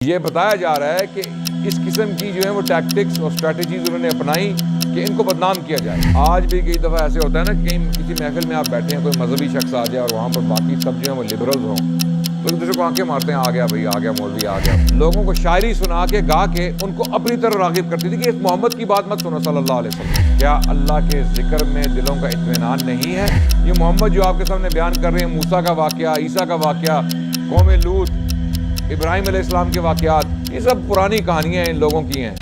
یہ بتایا جا رہا ہے کہ اس قسم کی جو ہے وہ ٹیکٹکس اور اسٹریٹجیز انہوں نے اپنائی کہ ان کو بدنام کیا جائے۔ آج بھی کئی دفعہ ایسے ہوتا ہے نا کہ کسی محفل میں آپ بیٹھے ہیں، کوئی مذہبی شخص آ جائے اور وہاں پر باقی سب جو ہیں وہ لبرلز ہوں، تو ایک دوسرے کو آنکھیں مارتے ہیں، آ گیا بھائی، آ گیا مولوی، آ گیا۔ لوگوں کو شاعری سنا کے گا کے ان کو اپنی طرف راغب کرتی تھی کہ اس محمد کی بات مت سنو صلی اللہ علیہ وسلم۔ کیا اللہ کے ذکر میں دلوں کا اطمینان نہیں ہے؟ یہ محمد جو آپ کے سامنے بیان کر رہے ہیں، موسیٰ کا واقعہ، عیسیٰ کا واقعہ، قوم لوط، ابراہیم علیہ السلام کے واقعات، یہ سب پرانی کہانیاں ان لوگوں کی ہیں۔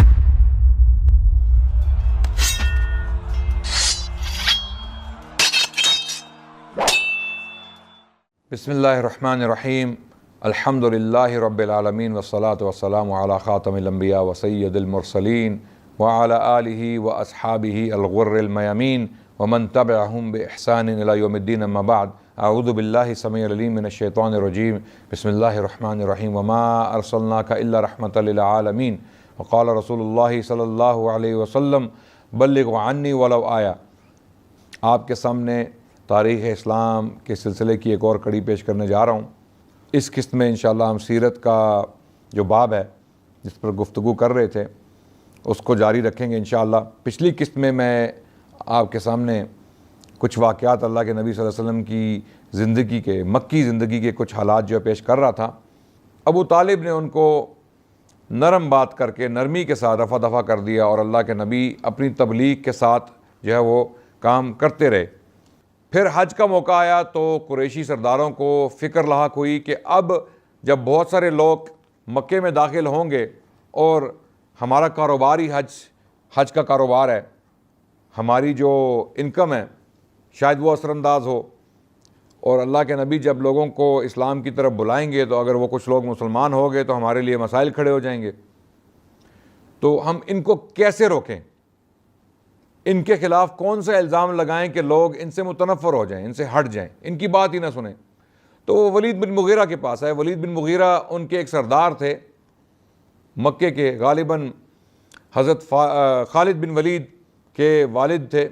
بسم اللہ الرحمن الرحیم، الحمد للہ رب العالمین والصلاة والسلام علی خاتم الانبیاء وسید المرسلین وعلی آلہ واصحابہ الغر المیامین ومن تبعہم بإحسان الی یوم الدین، اما بعد، اعوذ باللہ السمیع العلیم من الشیطان الرجیم، بسم اللہ الرحمن الرحیم، وما ارسلناک الا رحمۃ للعالمین، وقال رسول اللہ صلی اللہ علیہ وسلم بلغوا عنی ولو آیا۔ آپ کے سامنے تاریخ اسلام کے سلسلے کی ایک اور کڑی پیش کرنے جا رہا ہوں۔ اس قسط میں انشاءاللہ ہم سیرت کا جو باب ہے جس پر گفتگو کر رہے تھے اس کو جاری رکھیں گے انشاءاللہ۔ پچھلی قسط میں آپ کے سامنے کچھ واقعات اللہ کے نبی صلی اللہ علیہ وسلم کی زندگی کے، مکی زندگی کے کچھ حالات جو پیش کر رہا تھا۔ ابو طالب نے ان کو نرم بات کر کے، نرمی کے ساتھ رفع دفع کر دیا، اور اللہ کے نبی اپنی تبلیغ کے ساتھ جو ہے وہ کام کرتے رہے۔ پھر حج کا موقع آیا تو قریشی سرداروں کو فکر لاحق ہوئی کہ اب جب بہت سارے لوگ مکے میں داخل ہوں گے اور ہمارا کاروبار ہی حج کا کاروبار ہے، ہماری جو انکم ہے شاید وہ اثر انداز ہو، اور اللہ کے نبی جب لوگوں کو اسلام کی طرف بلائیں گے تو اگر وہ کچھ لوگ مسلمان ہو گئے تو ہمارے لیے مسائل کھڑے ہو جائیں گے، تو ہم ان کو کیسے روکیں؟ ان کے خلاف کون سا الزام لگائیں کہ لوگ ان سے متنفر ہو جائیں، ان سے ہٹ جائیں، ان کی بات ہی نہ سنیں؟ تو وہ ولید بن مغیرہ کے پاس آئے۔ ولید بن مغیرہ ان کے ایک سردار تھے مکے کے، غالباً حضرت خالد بن ولید کے والد تھے۔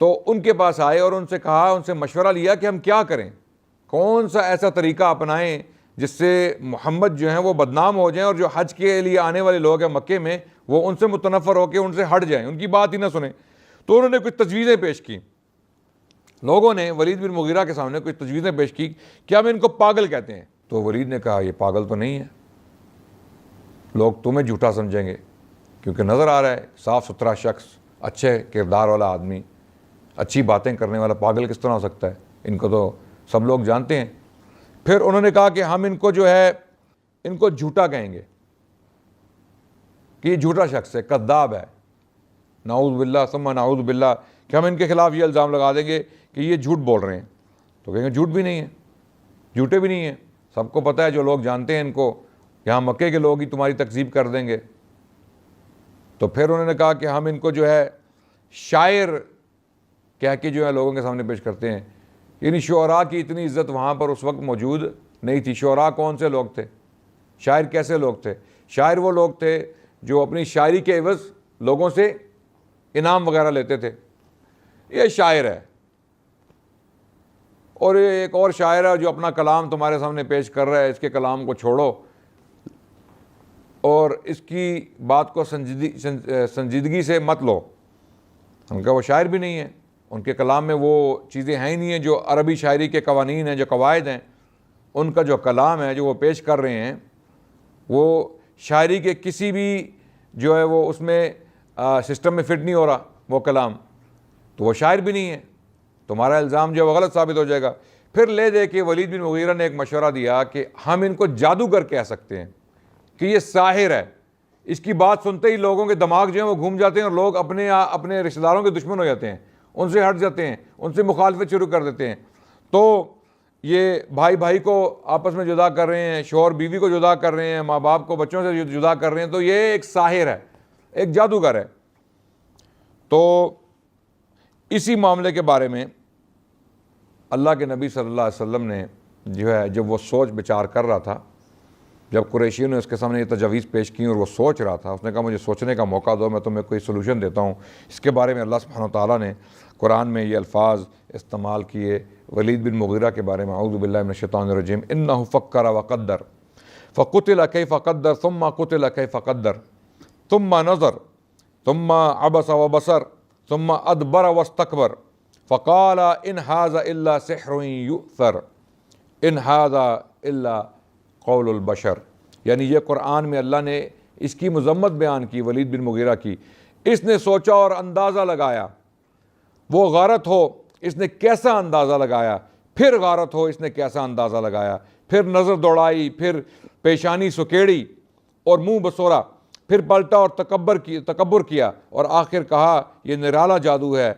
تو ان کے پاس آئے اور ان سے کہا، ان سے مشورہ لیا کہ ہم کیا کریں، کون سا ایسا طریقہ اپنائیں جس سے محمد جو ہیں وہ بدنام ہو جائیں اور جو حج کے لیے آنے والے لوگ ہیں مکے میں وہ ان سے متنفر ہو کے ان سے ہٹ جائیں، ان کی بات ہی نہ سنیں۔ تو انہوں نے کچھ تجویزیں پیش کی، لوگوں نے ولید بن مغیرہ کے سامنے کچھ تجویزیں پیش کی کہ ہم ان کو پاگل کہتے ہیں۔ تو ولید نے کہا یہ پاگل تو نہیں ہے، لوگ تمہیں جھوٹا سمجھیں گے، کیونکہ نظر آ رہا ہے صاف ستھرا شخص، اچھے کردار والا آدمی، اچھی باتیں کرنے والا، پاگل کس طرح ہو سکتا ہے؟ ان کو تو سب لوگ جانتے ہیں۔ پھر انہوں نے کہا کہ ہم ان کو جو ہے ان کو جھوٹا کہیں گے کہ یہ جھوٹا شخص ہے، کذاب ہے، نعوذ باللہ ثم نعوذ باللہ، کہ ہم ان کے خلاف یہ الزام لگا دیں گے کہ یہ جھوٹ بول رہے ہیں۔ تو کہیں گے جھوٹ بھی نہیں ہے، جھوٹے بھی نہیں ہیں، سب کو پتہ ہے، جو لوگ جانتے ہیں ان کو، یہاں مکے کے لوگ ہی تمہاری تکذیب کر دیں گے۔ تو پھر انہوں نے کہا کہ ہم ان کو جو ہے شاعر کہہ کے جو ہے لوگوں کے سامنے پیش کرتے ہیں۔ یعنی شعراء کی اتنی عزت وہاں پر اس وقت موجود نہیں تھی۔ شعراء کون سے لوگ تھے؟ شاعر کیسے لوگ تھے؟ شاعر وہ لوگ تھے جو اپنی شاعری کے عوض لوگوں سے انعام وغیرہ لیتے تھے، یہ شاعر ہے۔ اور ایک اور شاعر ہے جو اپنا کلام تمہارے سامنے پیش کر رہا ہے، اس کے کلام کو چھوڑو اور اس کی بات کو سنجیدگی سے مت لو۔ ان کا وہ شاعر بھی نہیں ہے، ان کے کلام میں وہ چیزیں ہیں ہی نہیں ہیں جو عربی شاعری کے قوانین ہیں، جو قواعد ہیں۔ ان کا جو کلام ہے جو وہ پیش کر رہے ہیں وہ شاعری کے کسی بھی جو ہے وہ اس میں سسٹم میں فٹ نہیں ہو رہا وہ کلام، تو وہ شاعر بھی نہیں ہے، تمہارا الزام جو ہے وہ غلط ثابت ہو جائے گا۔ پھر لے دے کے ولید بن مغیرہ نے ایک مشورہ دیا کہ ہم ان کو جادوگر کہہ سکتے ہیں کہ یہ ساحر ہے۔ اس کی بات سنتے ہی لوگوں کے دماغ جو ہیں وہ گھوم جاتے ہیں اور لوگ اپنے رشتہ داروں کے دشمن ہو جاتے ہیں، ان سے ہٹ جاتے ہیں، ان سے مخالفت شروع کر دیتے ہیں۔ تو یہ بھائی بھائی کو آپس میں جدا کر رہے ہیں، شوہر بیوی کو جدا کر رہے ہیں، ماں باپ کو بچوں سے جدا کر رہے ہیں، تو یہ ایک ساحر ہے، ایک جادوگر ہے۔ تو اسی معاملے کے بارے میں اللہ کے نبی صلی اللہ علیہ وسلم نے جو ہے جب وہ سوچ بچار کر رہا تھا، جب قریشیوں نے اس کے سامنے یہ تجاویز پیش کی اور وہ سوچ رہا تھا، اس نے کہا مجھے سوچنے کا موقع دو، میں تمہیں کوئی سلوشن دیتا ہوں۔ اس کے بارے میں اللہ سبحانہ و تعالیٰ نے قرآن میں یہ الفاظ استعمال کیے ولید بن مغیرہ کے بارے میں، اعوذ باللہ من الشیطان الرجیم، انہ فکر وقدر فقتل کیف قدر ثم قتل کیف قدر ثم نظر ثم عبس وبصر ثم ادبر واستكبر فقال ان هذا الا سحر يؤثر ان هذا الا قول البشر. یعنی یہ قرآن میں اللہ نے اس کی مذمت بیان کی ولید بن مغیرہ کی. اس نے سوچا اور اندازہ لگایا، وہ غارت ہو اس نے کیسا اندازہ لگایا، پھر غارت ہو اس نے کیسا اندازہ لگایا، پھر نظر دوڑائی، پھر پیشانی سکیڑی اور منہ بسورا، پھر پلٹا اور تکبر کیا، اور آخر کہا یہ نرالا جادو ہے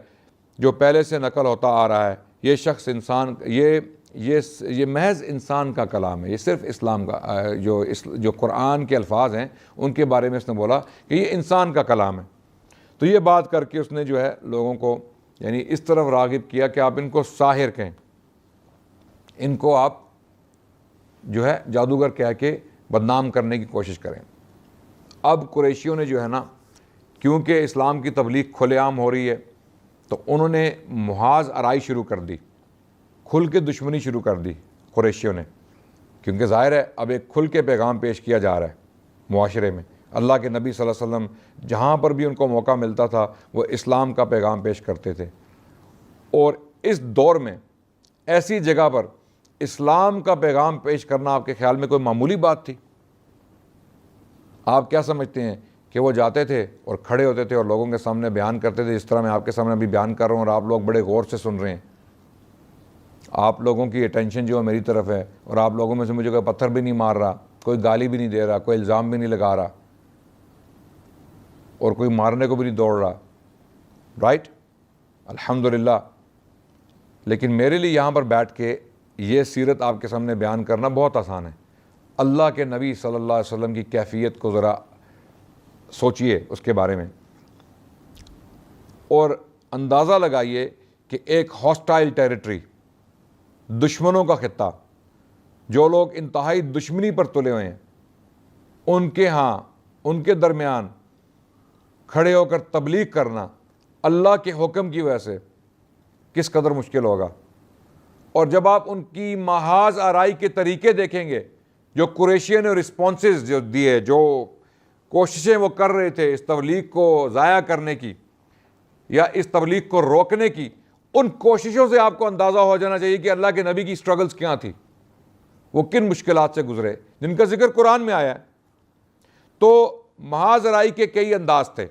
جو پہلے سے نقل ہوتا آ رہا ہے. یہ شخص انسان، یہ محض انسان کا کلام ہے. یہ صرف اسلام کا جو قرآن کے الفاظ ہیں ان کے بارے میں اس نے بولا کہ یہ انسان کا کلام ہے. تو یہ بات کر کے اس نے جو ہے لوگوں کو یعنی اس طرف راغب کیا کہ آپ ان کو ساحر کہیں، ان کو آپ جو ہے جادوگر کہہ کے بدنام کرنے کی کوشش کریں. اب قریشیوں نے جو ہے نا، کیونکہ اسلام کی تبلیغ کھلے عام ہو رہی ہے تو انہوں نے محاذ آرائی شروع کر دی، کھل کے دشمنی شروع کر دی قریشیوں نے، کیونکہ ظاہر ہے اب ایک کھل کے پیغام پیش کیا جا رہا ہے معاشرے میں. اللہ کے نبی صلی اللہ علیہ وسلم جہاں پر بھی ان کو موقع ملتا تھا وہ اسلام کا پیغام پیش کرتے تھے. اور اس دور میں ایسی جگہ پر اسلام کا پیغام پیش کرنا آپ کے خیال میں کوئی معمولی بات تھی؟ آپ کیا سمجھتے ہیں کہ وہ جاتے تھے اور کھڑے ہوتے تھے اور لوگوں کے سامنے بیان کرتے تھے، جس طرح میں آپ کے سامنے ابھی بیان کر رہا ہوں اور آپ لوگ بڑے غور سے سن رہے ہیں. آپ لوگوں کی اٹینشن جو ہے میری طرف ہے اور آپ لوگوں میں سے مجھے کوئی پتھر بھی نہیں مار رہا، کوئی گالی بھی نہیں دے رہا، کوئی الزام بھی نہیں لگا رہا اور کوئی مارنے کو بھی نہیں دوڑ رہا. رائٹ، الحمدللہ. لیکن میرے لیے یہاں پر بیٹھ کے یہ سیرت آپ کے سامنے بیان کرنا بہت آسان ہے. اللہ کے نبی صلی اللہ علیہ وسلم کی کیفیت کو ذرا سوچئے اس کے بارے میں، اور اندازہ لگائیے کہ ایک ہاسٹائل ٹیریٹری، دشمنوں کا خطہ، جو لوگ انتہائی دشمنی پر تلے ہوئے ہیں، ان کے ہاں ان کے درمیان کھڑے ہو کر تبلیغ کرنا اللہ کے حکم کی وجہ سے کس قدر مشکل ہوگا. اور جب آپ ان کی محاذ آرائی کے طریقے دیکھیں گے، جو قریشیوں نے رسپانسز جو دیے، جو کوششیں وہ کر رہے تھے اس تبلیغ کو ضائع کرنے کی یا اس تبلیغ کو روکنے کی، ان کوششوں سے آپ کو اندازہ ہو جانا چاہیے کہ اللہ کے نبی کی سٹرگلز کیا تھی، وہ کن مشکلات سے گزرے جن کا ذکر قرآن میں آیا ہے. تو محاذ آرائی کے کئی انداز تھے،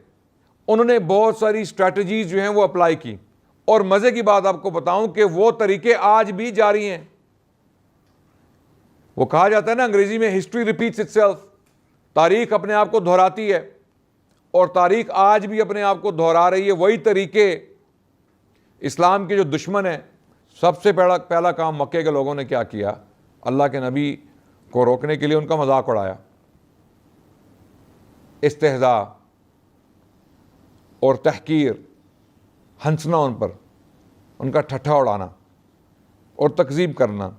انہوں نے بہت ساری اسٹریٹجیز جو ہیں وہ اپلائی کی، اور مزے کی بات آپ کو بتاؤں کہ وہ طریقے آج بھی جاری ہیں. وہ کہا جاتا ہے نا انگریزی میں ہسٹری ریپیٹس اٹ سیلف، تاریخ اپنے آپ کو دہراتی ہے، اور تاریخ آج بھی اپنے آپ کو دہرا رہی ہے. وہی طریقے اسلام کے جو دشمن ہیں، سب سے پہلا کام مکے کے لوگوں نے کیا کیا؟ اللہ کے نبی کو روکنے کے لیے ان کا مذاق اڑایا، استہزاء اور تحقیر، ہنسنا ان پر، ان کا ٹھٹھا اڑانا اور تکذیب کرنا،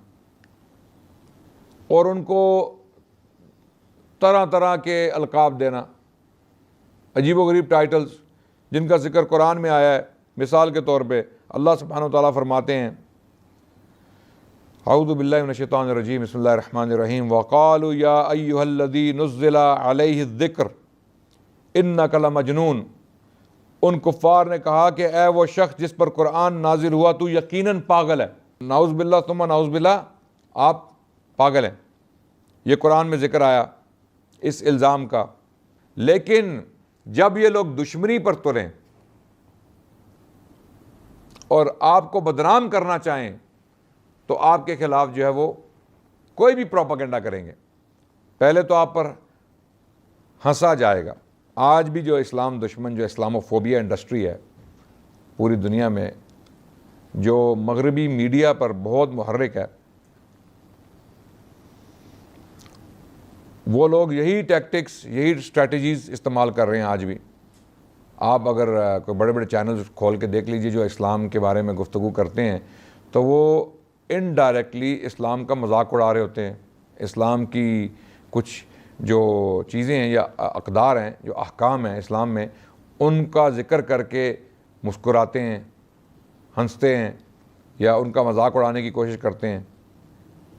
اور ان کو طرح طرح کے القاب دینا، عجیب و غریب ٹائٹلز جن کا ذکر قرآن میں آیا ہے. مثال کے طور پہ اللہ سبحانہ وتعالیٰ فرماتے ہیں، اعوذ باللہ من الشیطان الرجیم، بسم اللہ الرحمن الرحیم، وقالوا یا ایھا الذی نزل علیہ الذکر انک لمجنون. ان کفار نے کہا کہ اے وہ شخص جس پر قرآن نازل ہوا تو یقیناً پاگل ہے. نعوذ باللہ ثم نعوذ باللہ، آپ پاگل ہیں. یہ قرآن میں ذکر آیا اس الزام کا. لیکن جب یہ لوگ دشمنی پر تلیں اور آپ کو بدنام کرنا چاہیں تو آپ کے خلاف جو ہے وہ کوئی بھی پروپیگنڈا کریں گے. پہلے تو آپ پر ہنسا جائے گا. آج بھی جو اسلام دشمن، جو اسلاموفوبیا انڈسٹری ہے پوری دنیا میں، جو مغربی میڈیا پر بہت محرک ہے، وہ لوگ یہی ٹیکٹکس، یہی اسٹریٹجیز استعمال کر رہے ہیں آج بھی. آپ اگر کوئی بڑے بڑے چینلز کھول کے دیکھ لیجئے جو اسلام کے بارے میں گفتگو کرتے ہیں تو وہ انڈائریکٹلی اسلام کا مذاق اڑا رہے ہوتے ہیں. اسلام کی کچھ جو چیزیں ہیں یا اقدار ہیں، جو احکام ہیں اسلام میں، ان کا ذکر کر کے مسکراتے ہیں، ہنستے ہیں یا ان کا مذاق اڑانے کی کوشش کرتے ہیں.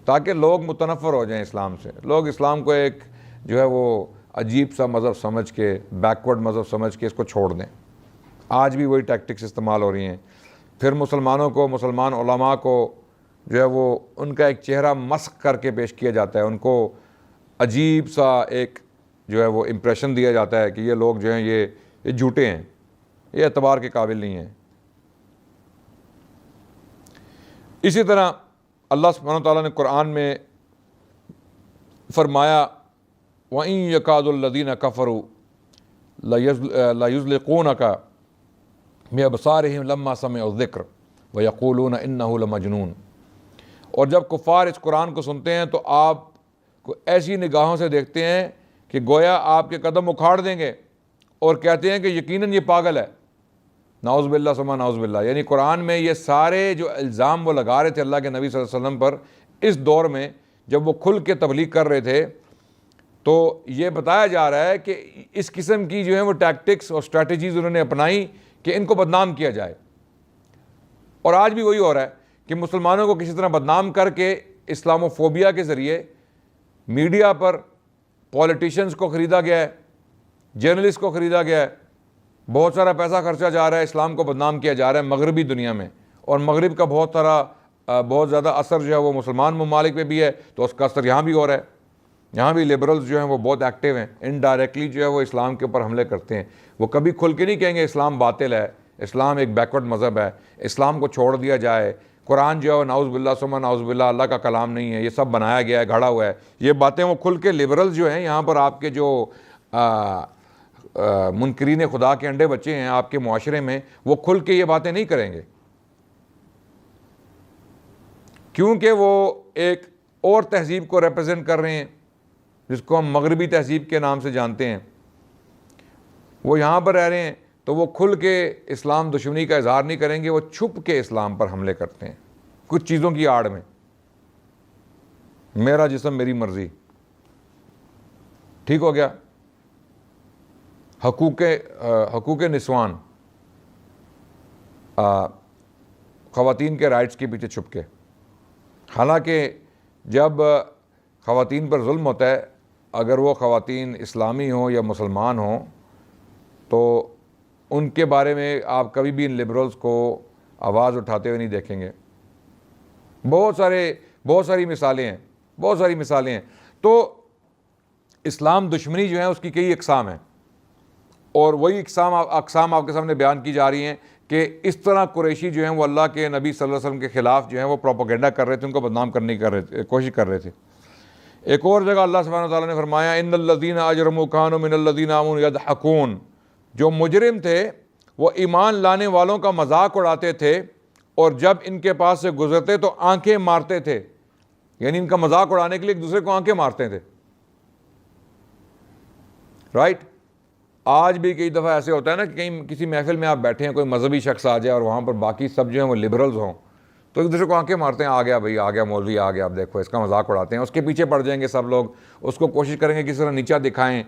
تاکہ لوگ متنفر ہو جائیں اسلام سے. لوگ اسلام کو ایک جو ہے وہ عجیب سا مذہب سمجھ کے, بیکورڈ مذہب سمجھ کے اس کو چھوڑ دیں. آج بھی وہی ٹیکٹکس استعمال ہو رہی ہیں. پھر مسلمانوں کو, مسلمان علماء کو جو ہے وہ ان کا ایک چہرہ مسخ کر کے پیش کیا جاتا ہے. ان کو عجیب سا ایک جو ہے وہ امپریشن دیا جاتا ہے کہ یہ لوگ جو ہیں یہ جھوٹے ہیں, یہ اعتبار کے قابل نہیں ہیں. اسی طرح اللہ سبحانہ وتعالیٰ نے قرآن میں فرمایا وَإِن يَكَادُ الَّذِينَ كَفَرُوا لَيُزْلِقُونَكَ بِأَبْصَارِهِمْ لَمَّا سَمِعُوا الذِّكْرَ وَيَقُولُونَ إِنَّهُ لَمَجْنُونٌ. اور جب کفار اس قرآن کو سنتے ہیں تو آپ کو ایسی نگاہوں سے دیکھتے ہیں کہ گویا آپ کے قدم اکھاڑ دیں گے اور کہتے ہیں کہ یقیناً یہ پاگل ہے. نعوذ باللہ ثم نعوذ باللہ. یعنی قرآن میں یہ سارے جو الزام وہ لگا رہے تھے اللہ کے نبی صلی اللہ علیہ وسلم پر اس دور میں جب وہ کھل کے تبلیغ کر رہے تھے, تو یہ بتایا جا رہا ہے کہ اس قسم کی جو ہے وہ ٹیکٹکس اور اسٹریٹجیز انہوں نے اپنائی کہ ان کو بدنام کیا جائے. اور آج بھی وہی ہو رہا ہے کہ مسلمانوں کو کسی طرح بدنام کر کے اسلام و فوبیا کے ذریعے میڈیا پر پولیٹیشینز کو خریدا گیا ہے, جرنلسٹ کو خریدا گیا ہے, بہت سارا پیسہ خرچا جا رہا ہے, اسلام کو بدنام کیا جا رہا ہے مغربی دنیا میں. اور مغرب کا بہت زیادہ اثر جو ہے وہ مسلمان ممالک پہ بھی ہے, تو اس کا اثر یہاں بھی ہو رہا ہے. یہاں بھی لبرلز جو ہیں وہ بہت ایکٹیو ہیں, انڈائریکٹلی جو ہے وہ اسلام کے اوپر حملے کرتے ہیں. وہ کبھی کھل کے نہیں کہیں گے اسلام باطل ہے, اسلام ایک بیکورڈ مذہب ہے, اسلام کو چھوڑ دیا جائے, قرآن جو ہے نعوذ باللہ ثم نعوذ باللہ اللہ کا کلام نہیں ہے, یہ سب بنایا گیا ہے, گھڑا ہوا ہے. یہ باتیں وہ کھل کے لبرلز جو ہیں یہاں پر آپ کے جو منکرین خدا کے انڈے بچے ہیں آپ کے معاشرے میں, وہ کھل کے یہ باتیں نہیں کریں گے, کیونکہ وہ ایک اور تہذیب کو ریپرزینٹ کر رہے ہیں جس کو ہم مغربی تہذیب کے نام سے جانتے ہیں. وہ یہاں پر رہ رہے ہیں تو وہ کھل کے اسلام دشمنی کا اظہار نہیں کریں گے, وہ چھپ کے اسلام پر حملے کرتے ہیں کچھ چیزوں کی آڑ میں. میرا جسم میری مرضی, ٹھیک ہو گیا. حقوق نسوان, خواتین کے رائٹس کے پیچھے چھپ کے. حالانکہ جب خواتین پر ظلم ہوتا ہے, اگر وہ خواتین اسلامی ہوں یا مسلمان ہوں, تو ان کے بارے میں آپ کبھی بھی ان لبرلز کو آواز اٹھاتے ہوئے نہیں دیکھیں گے. بہت ساری مثالیں ہیں. تو اسلام دشمنی جو ہے اس کی کئی اقسام ہیں, اور وہی اقسام آپ کے سامنے بیان کی جا رہی ہیں کہ اس طرح قریشی جو ہیں وہ اللہ کے نبی صلی اللہ علیہ وسلم کے خلاف جو ہیں وہ پروپیگنڈا کر رہے تھے, ان کو بدنام کرنے کی کوشش کر رہے تھے. ایک اور جگہ اللہ سبحانہ وتعالیٰ نے فرمایا ان الذین اجرموا کانوا من الذین آمنوا یضحکون. جو مجرم تھے وہ ایمان لانے والوں کا مذاق اڑاتے تھے, اور جب ان کے پاس سے گزرتے تو آنکھیں مارتے تھے. یعنی ان کا مذاق اڑانے کے لیے ایک دوسرے کو آنکھیں مارتے تھے. رائٹ. آج بھی کئی دفعہ ایسے ہوتا ہے نا کہ کہیں کسی محفل میں آپ بیٹھے ہیں, کوئی مذہبی شخص آ جائے اور وہاں پر باقی سب جو ہیں وہ لبرلز ہوں, تو ایک دوسرے کو آنکھیں مارتے ہیں, آ گیا بھائی, آ گیا مولوی, آ گیا, آپ دیکھو اس کا مذاق اڑاتے ہیں. اس کے پیچھے پڑ جائیں گے سب لوگ, اس کو کوشش کریں گے کس طرح نیچا دکھائیں,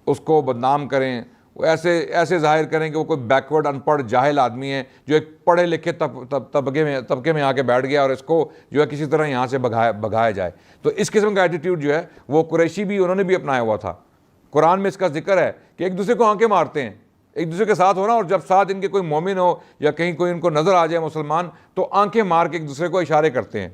اس کو بدنام کریں, وہ ایسے ظاہر کریں کہ وہ کوئی بیکورڈ ان پڑھ جاہل آدمی ہے جو ایک پڑھے لکھے طبقے میں آ کے بیٹھ گیا, اور اس کو جو ہے کسی طرح یہاں سے بھگایا جائے. تو اس قسم کا ایٹیٹیوڈ جو ہے وہ قریشی بھی انہوں نے بھی اپنایا ہوا تھا. قرآن میں اس کا ذکر ہے کہ ایک دوسرے کو آنکھیں مارتے ہیں, ایک دوسرے کے ساتھ ہونا, اور جب ساتھ ان کے کوئی مومن ہو یا کہیں کوئی ان کو نظر آ جائے مسلمان, تو آنکھیں مار کے ایک دوسرے کو اشارے کرتے ہیں.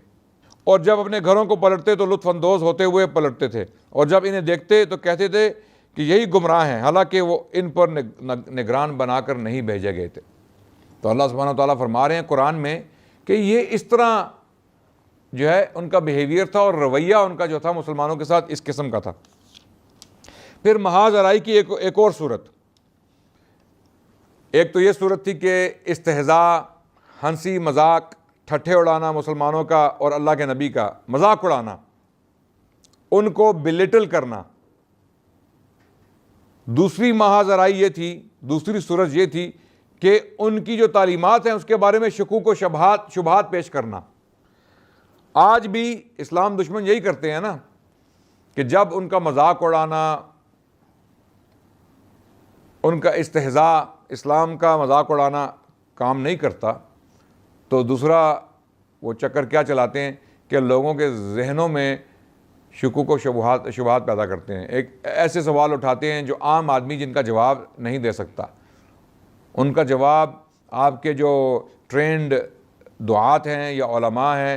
اور جب اپنے گھروں کو پلٹتے تو لطف اندوز ہوتے ہوئے پلٹتے تھے, اور جب انہیں دیکھتے تو کہتے تھے کہ یہی گمراہ ہیں, حالانکہ وہ ان پر نگران بنا کر نہیں بھیجے گئے تھے. تو اللہ سبحانہ وتعالیٰ فرما رہے ہیں قرآن میں کہ یہ اس طرح جو ہے ان کا بیہیویئر تھا, اور رویہ ان کا جو تھا مسلمانوں کے ساتھ اس قسم کا تھا. پھر محاذ آرائی کی ایک اور صورت. ایک تو یہ صورت تھی کہ استہزاء, ہنسی مذاق, ٹھٹھے اڑانا مسلمانوں کا اور اللہ کے نبی کا مذاق اڑانا, ان کو بلٹل کرنا. دوسری محاذ آرائی یہ تھی, دوسری صورت یہ تھی کہ ان کی جو تعلیمات ہیں اس کے بارے میں شکوک و شبہات پیش کرنا. آج بھی اسلام دشمن یہی کرتے ہیں نا کہ جب ان کا مذاق اڑانا, ان کا استہزاء, اسلام کا مذاق اڑانا کام نہیں کرتا, تو دوسرا وہ چکر کیا چلاتے ہیں کہ لوگوں کے ذہنوں میں شکوک و شبہات پیدا کرتے ہیں. ایک ایسے سوال اٹھاتے ہیں جو عام آدمی جن کا جواب نہیں دے سکتا. ان کا جواب آپ کے جو ٹرینڈ دعات ہیں یا علماء ہیں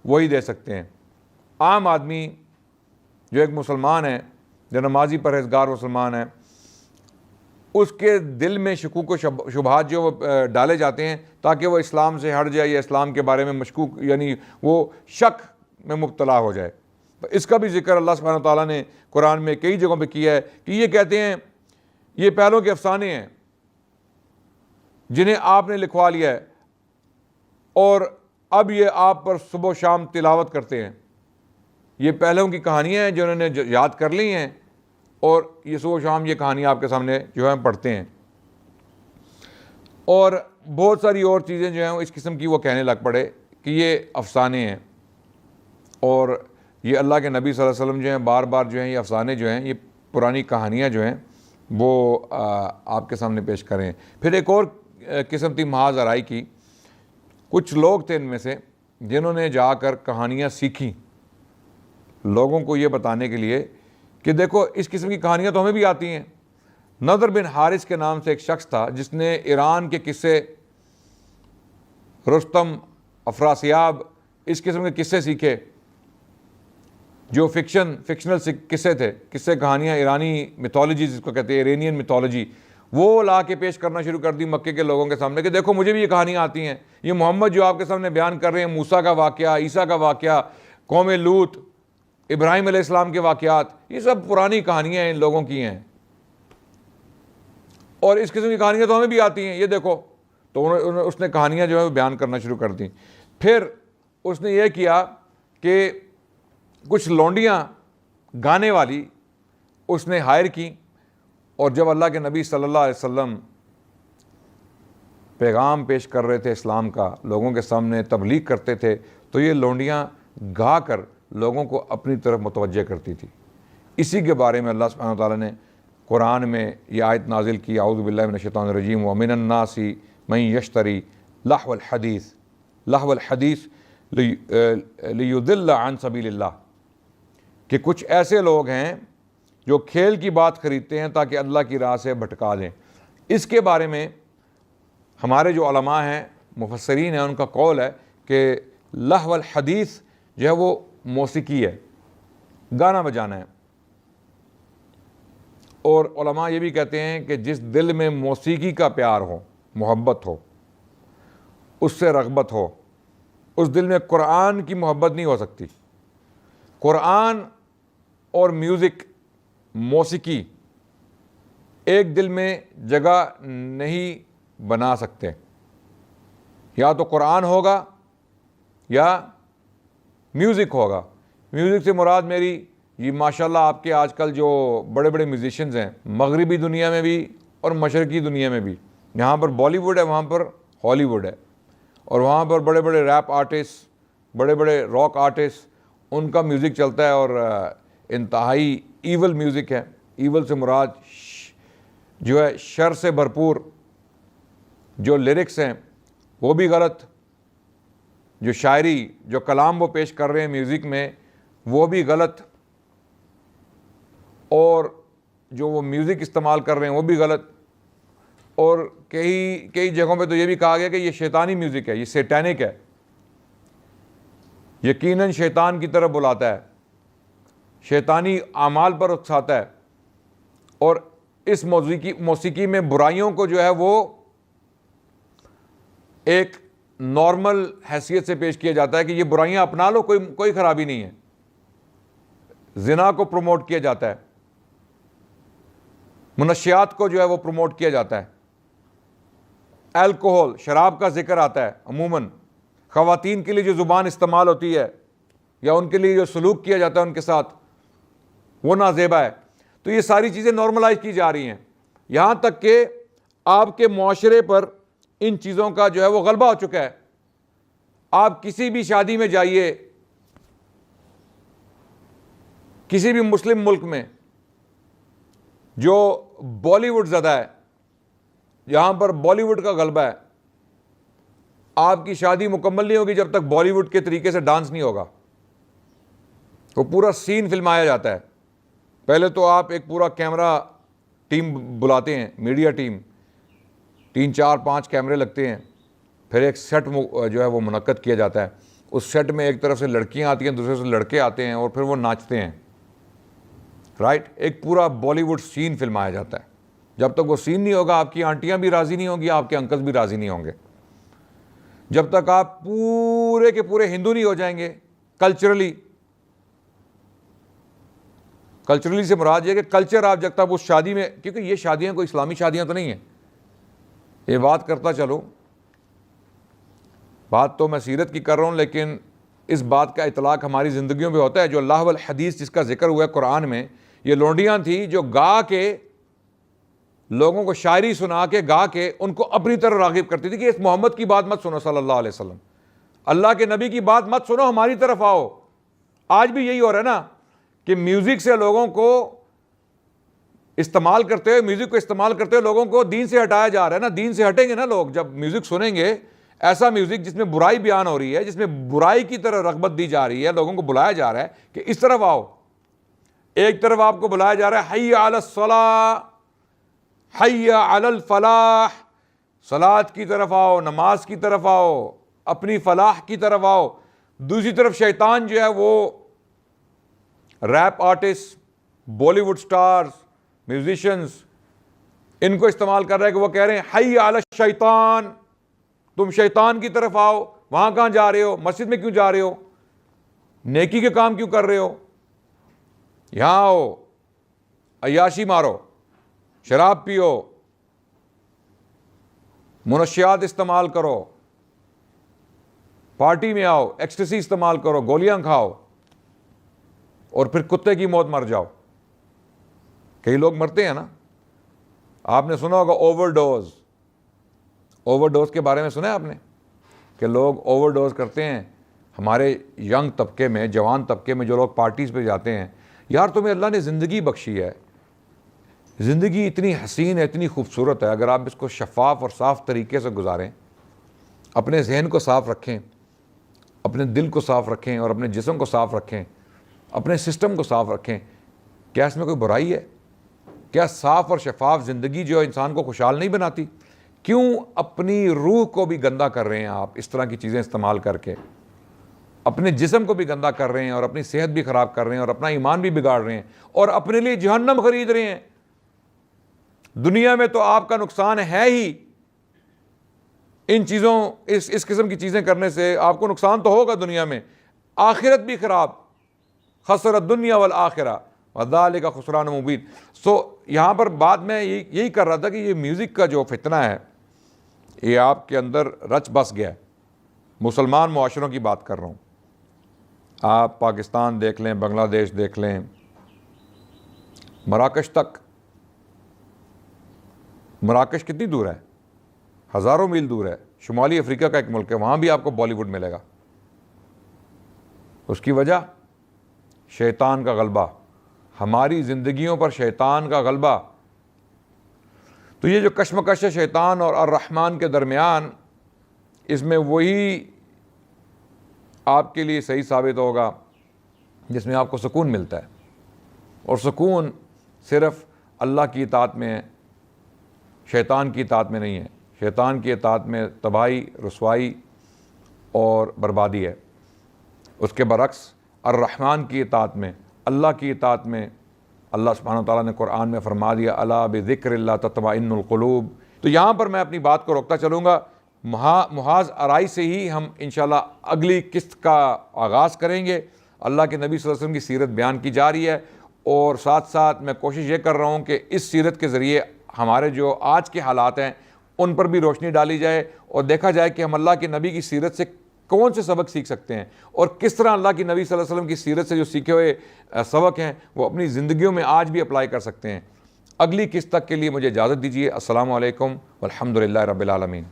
وہی دے سکتے ہیں. عام آدمی جو ایک مسلمان ہے، جو نمازی پرہیزگار مسلمان ہے، اس کے دل میں شکوک و شبہات جو ڈالے جاتے ہیں تاکہ وہ اسلام سے ہٹ جائے یا اسلام کے بارے میں مشکوک یعنی وہ شک میں مبتلا ہو جائے. اس کا بھی ذکر اللہ سبحانہ و تعالیٰ نے قرآن میں کئی جگہوں پہ کیا ہے کہ یہ کہتے ہیں یہ پہلوں کے افسانے ہیں جنہیں آپ نے لکھوا لیا ہے اور اب یہ آپ پر صبح و شام تلاوت کرتے ہیں. یہ پہلوں کی کہانیاں ہیں جو انہوں نے یاد کر لی ہیں اور یہ صبح و شام یہ کہانیاں آپ کے سامنے جو ہے پڑھتے ہیں. اور بہت ساری اور چیزیں جو ہیں اس قسم کی وہ کہنے لگ پڑے کہ یہ افسانے ہیں. اور یہ اللہ کے نبی صلی اللہ علیہ وسلم جو ہیں بار بار جو ہیں یہ افسانے جو ہیں یہ پرانی کہانیاں جو ہیں وہ آپ کے سامنے پیش کریں. پھر ایک اور قسم تھی محاذ آرائی کی. کچھ لوگ تھے ان میں سے جنہوں نے جا کر کہانیاں سیکھیں لوگوں کو یہ بتانے کے لیے کہ دیکھو اس قسم کی کہانیاں تو ہمیں بھی آتی ہیں. نضر بن حارث کے نام سے ایک شخص تھا جس نے ایران کے قصے، رستم، افراسیاب، اس قسم کے قصے سیکھے جو فکشنل قصے تھے، قصے کہانیاں، ایرانی میتھولوجی جس کو کہتے ہیں ایرینین میتھولوجی، وہ لا کے پیش کرنا شروع کر دی مکے کے لوگوں کے سامنے کہ دیکھو مجھے بھی یہ کہانیاں آتی ہیں. یہ محمد جو آپ کے سامنے بیان کر رہے ہیں، موسیٰ کا واقعہ، عیسیٰ کا واقعہ، قوم لوط، ابراہیم علیہ السلام کے واقعات، یہ سب پرانی کہانیاں ان لوگوں کی ہیں اور اس قسم کی کہانیاں تو ہمیں بھی آتی ہیں، یہ دیکھو. تو اس نے کہانیاں جو ہے بیان کرنا شروع کر دیں. پھر اس نے یہ کیا کہ کچھ لونڈیاں گانے والی اس نے ہائر کی اور جب اللہ کے نبی صلی اللہ علیہ وسلم پیغام پیش کر رہے تھے اسلام کا، لوگوں کے سامنے تبلیغ کرتے تھے، تو یہ لونڈیاں گا کر لوگوں کو اپنی طرف متوجہ کرتی تھی. اسی کے بارے میں اللہ سبحانہ وتعالیٰ نے قرآن میں یہ آیت نازل کی، اعوذ باللہ من الشیطان الرجیم، وَمِنَ النَّاسِ مَن يَشْتَرِي لَهْوَ الْحَدِيثِ لِيُضِلَّ عَن سَبِيلِ اللَّهِ، کہ کچھ ایسے لوگ ہیں جو کھیل کی بات خریدتے ہیں تاکہ اللہ کی راہ سے بھٹکا دیں. اس کے بارے میں ہمارے جو علماء ہیں، مفسرین ہیں، ان کا قول ہے کہ لہو الحدیث جو ہے وہ موسیقی ہے، گانا بجانا ہے. اور علماء یہ بھی کہتے ہیں کہ جس دل میں موسیقی کا پیار ہو، محبت ہو، اس سے رغبت ہو، اس دل میں قرآن کی محبت نہیں ہو سکتی. قرآن اور میوزک، موسیقی ایک دل میں جگہ نہیں بنا سکتے. یا تو قرآن ہوگا یا میوزک ہوگا. میوزک سے مراد میری یہ ماشاءاللہ آپ کے آج کل جو بڑے بڑے میوزیشنز ہیں مغربی دنیا میں بھی اور مشرقی دنیا میں بھی، یہاں پر بالی ووڈ ہے، وہاں پر ہالی ووڈ ہے، اور وہاں پر بڑے بڑے ریپ آرٹسٹ، بڑے بڑے راک آرٹسٹ، ان کا میوزک چلتا ہے اور انتہائی ایول میوزک ہے. ایول سے مراد جو ہے شر سے بھرپور. جو لیرکس ہیں وہ بھی غلط، جو شاعری، جو کلام وہ پیش کر رہے ہیں میوزک میں وہ بھی غلط، اور جو وہ میوزک استعمال کر رہے ہیں وہ بھی غلط. اور کئی جگہوں پہ تو یہ بھی کہا گیا کہ یہ شیطانی میوزک ہے، یہ سیٹینک ہے، یقیناً شیطان کی طرف بلاتا ہے، شیطانی اعمال پر اکساتا ہے. اور اس موسیقی میں برائیوں کو جو ہے وہ ایک نارمل حیثیت سے پیش کیا جاتا ہے کہ یہ برائیاں اپنا لو، کوئی خرابی نہیں ہے. زنا کو پروموٹ کیا جاتا ہے، منشیات کو جو ہے وہ پروموٹ کیا جاتا ہے، الکوہول، شراب کا ذکر آتا ہے. عموماً خواتین کے لیے جو زبان استعمال ہوتی ہے یا ان کے لیے جو سلوک کیا جاتا ہے ان کے ساتھ وہ نازیبا ہے. تو یہ ساری چیزیں نارملائز کی جا رہی ہیں، یہاں تک کہ آپ کے معاشرے پر ان چیزوں کا جو ہے وہ غلبہ ہو چکا ہے. آپ کسی بھی شادی میں جائیے، کسی بھی مسلم ملک میں جو بالی ووڈ زدہ ہے، یہاں پر بالی ووڈ کا غلبہ ہے. آپ کی شادی مکمل نہیں ہوگی جب تک بالی ووڈ کے طریقے سے ڈانس نہیں ہوگا. وہ پورا سین فلمایا جاتا ہے. پہلے تو آپ ایک پورا کیمرہ ٹیم بلاتے ہیں, میڈیا ٹیم, 3 4 5 کیمرے لگتے ہیں, پھر ایک سیٹ جو ہے وہ منعقد کیا جاتا ہے. اس سیٹ میں ایک طرف سے لڑکیاں آتی ہیں, دوسرے سے لڑکے آتے ہیں, اور پھر وہ ناچتے ہیں. رائٹ, ایک پورا بالی ووڈ سین فلمایا جاتا ہے. جب تک وہ سین نہیں ہوگا آپ کی آنٹیاں بھی راضی نہیں ہوں گی, آپ کے انکل بھی راضی نہیں ہوں گے. جب تک آپ پورے کے پورے ہندو نہیں ہو جائیں گے کلچرلی سے مراد یہ کہ کلچر آپ جب تک اس شادی میں, کیونکہ یہ شادیاں کوئی اسلامی شادیاں تو نہیں ہیں, یہ بات کرتا چلو, بات تو میں سیرت کی کر رہا ہوں, لیکن اس بات کا اطلاق ہماری زندگیوں پہ ہوتا ہے. جو اللہ والحدیث جس کا ذکر ہوا ہے قرآن میں, یہ لونڈیاں تھیں جو گا کے لوگوں کو شاعری سنا کے گا کے ان کو اپنی طرف راغب کرتی تھی کہ اس محمد کی بات مت سنو صلی اللہ علیہ وسلم, اللہ کے نبی کی بات مت سنو, ہماری طرف آؤ. آج بھی یہی ہو رہا ہے نا کہ میوزک سے لوگوں کو استعمال کرتے ہوئے لوگوں کو دین سے ہٹایا جا رہا ہے نا. دین سے ہٹیں گے نا لوگ جب میوزک سنیں گے, ایسا میوزک جس میں برائی بیان ہو رہی ہے, جس میں برائی کی طرف رغبت دی جا رہی ہے, لوگوں کو بلایا جا رہا ہے کہ اس طرف آؤ. ایک طرف آپ کو بلایا جا رہا ہے حی علی الصلاۃ, حی علی الفلاح, صلاۃ کی طرف آؤ, نماز کی طرف آؤ, اپنی فلاح کی طرف آؤ. دوسری طرف شیطان جو ہے وہ rap artist, Bollywood stars, musicians, ان کو استعمال کر رہا ہے کہ وہ کہہ رہے ہیں حی علی الشیطان, تم شیطان کی طرف آؤ. وہاں کہاں جا رہے ہو؟ مسجد میں کیوں جا رہے ہو؟ نیکی کے کام کیوں کر رہے ہو؟ یہاں آؤ, عیاشی مارو, شراب پیو, منشیات استعمال کرو, پارٹی میں آؤ, ایکسٹیسی استعمال کرو, گولیاں کھاؤ, اور پھر کتے کی موت مر جاؤ. کئی لوگ مرتے ہیں نا, آپ نے سنا ہوگا اوور ڈوز کے بارے میں سنا ہے آپ نے کہ لوگ اوور ڈوز کرتے ہیں. ہمارے ینگ طبقے میں, جوان طبقے میں جو لوگ پارٹیز پہ جاتے ہیں, یار تمہیں اللہ نے زندگی بخشی ہے, زندگی اتنی حسین ہے, اتنی خوبصورت ہے, اگر آپ اس کو شفاف اور صاف طریقے سے گزاریں, اپنے ذہن کو صاف رکھیں, اپنے دل کو صاف رکھیں, اور اپنے جسم کو صاف رکھیں, اپنے سسٹم کو صاف رکھیں, کیا اس میں کوئی برائی ہے؟ کیا صاف اور شفاف زندگی جو انسان کو خوشحال نہیں بناتی؟ کیوں اپنی روح کو بھی گندا کر رہے ہیں آپ اس طرح کی چیزیں استعمال کر کے؟ اپنے جسم کو بھی گندا کر رہے ہیں, اور اپنی صحت بھی خراب کر رہے ہیں, اور اپنا ایمان بھی بگاڑ رہے ہیں, اور اپنے لیے جہنم خرید رہے ہیں. دنیا میں تو آپ کا نقصان ہے ہی, ان چیزوں اس قسم کی چیزیں کرنے سے آپ کو نقصان تو ہوگا دنیا میں, آخرت بھی خراب. خسر الدنیا والآخرہ وذالک خسران مبین. یہاں پر بات میں یہی کر رہا تھا کہ یہ میوزک کا جو فتنہ ہے یہ آپ کے اندر رچ بس گیا ہے. مسلمان معاشروں کی بات کر رہا ہوں, آپ پاکستان دیکھ لیں, بنگلہ دیش دیکھ لیں, مراکش کتنی دور ہے؟ ہزاروں میل دور ہے. شمالی افریقہ کا ایک ملک ہے, وہاں بھی آپ کو بالی ووڈ ملے گا. اس کی وجہ شیطان کا غلبہ, ہماری زندگیوں پر شیطان کا غلبہ. تو یہ جو کشمکش ہے شیطان اور الرحمن کے درمیان, اس میں وہی آپ کے لیے صحیح ثابت ہوگا جس میں آپ کو سکون ملتا ہے, اور سکون صرف اللہ کی اطاعت میں ہے, شیطان کی اطاعت میں نہیں ہے. شیطان کی اطاعت میں تباہی, رسوائی اور بربادی ہے. اس کے برعکس الرحمن کی اطاعت میں, اللہ کی اطاعت میں, اللہ سبحانہ و تعالیٰ نے قرآن میں فرما دیا الا بذکر اللہ تطمئن القلوب. تو یہاں پر میں اپنی بات کو روکتا چلوں گا. محاذ آرائی سے ہی ہم انشاءاللہ اگلی قسط کا آغاز کریں گے. اللہ کے نبی صلی اللہ علیہ وسلم کی سیرت بیان کی جا رہی ہے, اور ساتھ ساتھ میں کوشش یہ کر رہا ہوں کہ اس سیرت کے ذریعے ہمارے جو آج کے حالات ہیں ان پر بھی روشنی ڈالی جائے, اور دیکھا جائے کہ ہم اللہ کے نبی کی سیرت سے کون سے سبق سیکھ سکتے ہیں, اور کس طرح اللہ کی نبی صلی اللہ علیہ وسلم کی سیرت سے جو سیکھے ہوئے سبق ہیں وہ اپنی زندگیوں میں آج بھی اپلائی کر سکتے ہیں. اگلی قسط تک کے لیے مجھے اجازت دیجیے. السلام علیکم والحمد للہ رب العالمین.